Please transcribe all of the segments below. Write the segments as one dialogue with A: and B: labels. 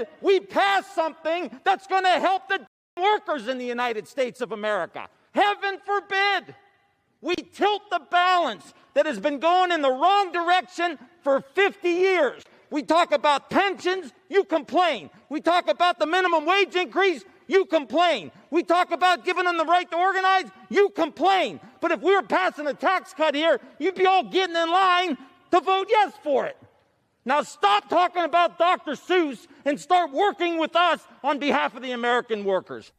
A: Instead, we passed something that's going to help the workers in the United States of America. Heaven forbid we tilt the balance that has been going in the wrong direction for 50 years. We talk about pensions, you complain. We talk about the minimum wage increase, you complain. We talk about giving them the right to organize, you complain. But if we were passing a tax cut here, you'd be all getting in line to vote yes for it. Now stop talking about Dr. Seuss and start working with us on behalf of the American workers.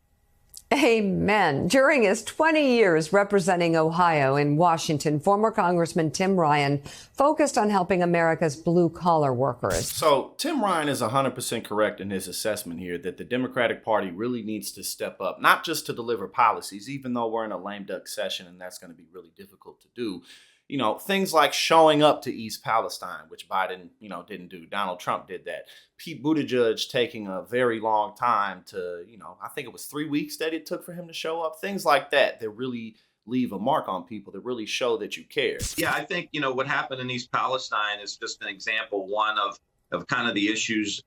B: Amen. During his 20 years representing Ohio in Washington, former Congressman Tim Ryan focused on helping America's blue-collar workers.
C: So Tim Ryan is 100% correct in his assessment here that the Democratic Party really needs to step up, not just to deliver policies, even though we're in a lame duck session and that's going to be really difficult to do. You know, things like showing up to East Palestine, which Biden, didn't do. Donald Trump did that. Pete Buttigieg taking a very long time to, I think it was 3 weeks that it took for him to show up. Things like that really leave a mark on people, that really show that you care.
D: Yeah, I think, what happened in East Palestine is just an example, one of kind of the issues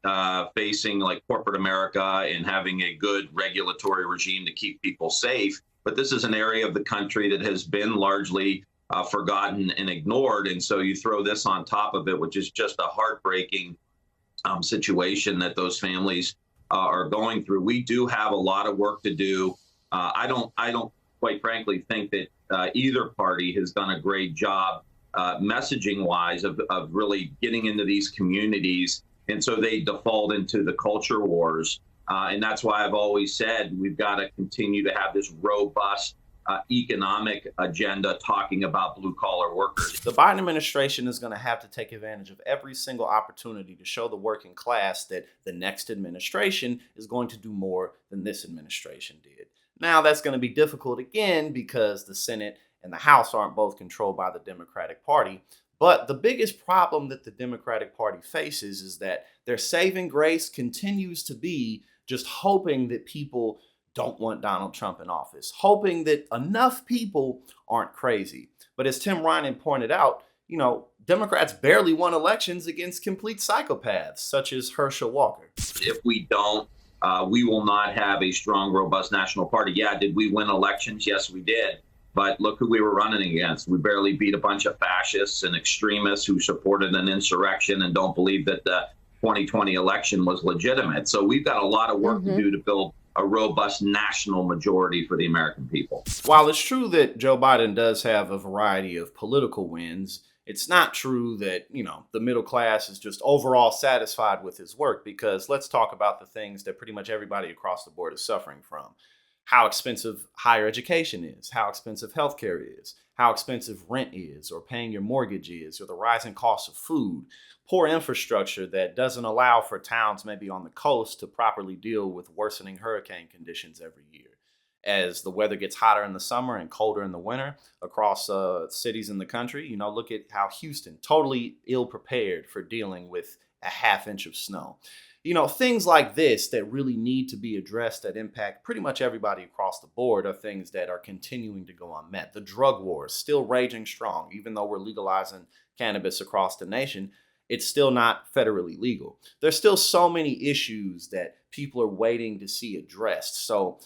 D: facing like corporate America and having a good regulatory regime to keep people safe. But this is an area of the country that has been largely forgotten and ignored. And so you throw this on top of it, which is just a heartbreaking situation that those families are going through. We do have a lot of work to do. I don't quite frankly think that either party has done a great job messaging wise of really getting into these communities. And so they default into the culture wars. And that's why I've always said we've got to continue to have this robust economic agenda talking about blue collar workers.
C: The Biden administration is going to have to take advantage of every single opportunity to show the working class that the next administration is going to do more than this administration did. Now, that's going to be difficult again because the Senate and the House aren't both controlled by the Democratic Party. But the biggest problem that the Democratic Party faces is that their saving grace continues to be just hoping that people don't want Donald Trump in office, hoping that enough people aren't crazy. But as Tim Ryan pointed out, Democrats barely won elections against complete psychopaths such as Herschel Walker.
D: If we don't, we will not have a strong, robust national party. Yeah, did we win elections? Yes, we did. But look who we were running against. We barely beat a bunch of fascists and extremists who supported an insurrection and don't believe that the 2020 election was legitimate. So we've got a lot of work to do to build a robust national majority for the American people.
C: While it's true that Joe Biden does have a variety of political wins, it's not true that, the middle class is just overall satisfied with his work, because let's talk about the things that pretty much everybody across the board is suffering from. How expensive higher education is, how expensive healthcare is, how expensive rent is, or paying your mortgage is, or the rising cost of food, poor infrastructure that doesn't allow for towns maybe on the coast to properly deal with worsening hurricane conditions every year. As the weather gets hotter in the summer and colder in the winter across cities in the country, look at how Houston, totally ill prepared for dealing with a half inch of snow. Things like this that really need to be addressed that impact pretty much everybody across the board are things that are continuing to go unmet. The drug war is still raging strong. Even though we're legalizing cannabis across the nation, it's still not federally legal. There's still so many issues that people are waiting to see addressed. So,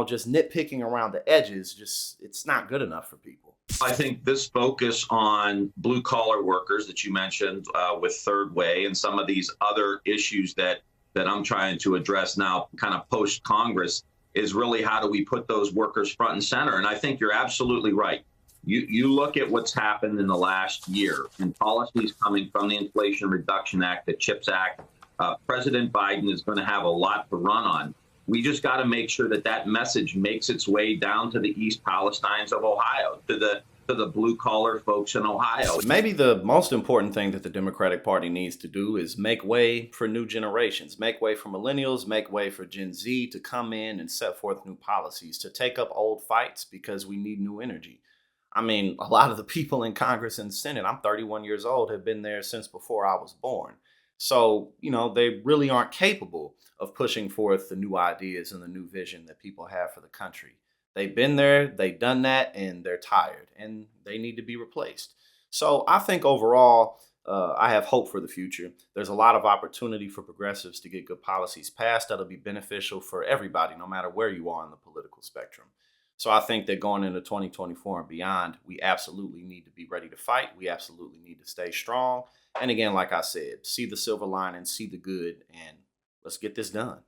C: just nitpicking around the edges, it's not good enough for people.
D: I think this focus on blue collar workers that you mentioned with Third Way and some of these other issues that I'm trying to address now, kind of post Congress, is really how do we put those workers front and center? And I think you're absolutely right. You look at what's happened in the last year and policies coming from the Inflation Reduction Act, the CHIPS Act. President Biden is going to have a lot to run on. We just got to make sure that message makes its way down to the East Palestines of Ohio, to the blue collar folks in Ohio.
C: Maybe the most important thing that the Democratic Party needs to do is make way for new generations, make way for millennials, make way for Gen Z to come in and set forth new policies, to take up old fights, because we need new energy. I mean, a lot of the people in Congress and Senate, I'm 31 years old, have been there since before I was born. So, they really aren't capable of pushing forth the new ideas and the new vision that people have for the country. They've been there, they've done that, and they're tired, and they need to be replaced. So I think overall, I have hope for the future. There's a lot of opportunity for progressives to get good policies passed that'll be beneficial for everybody, no matter where you are on the political spectrum. So I think that going into 2024 and beyond, we absolutely need to be ready to fight. We absolutely need to stay strong. And again, like I said, see the silver lining, see the good, and let's get this done.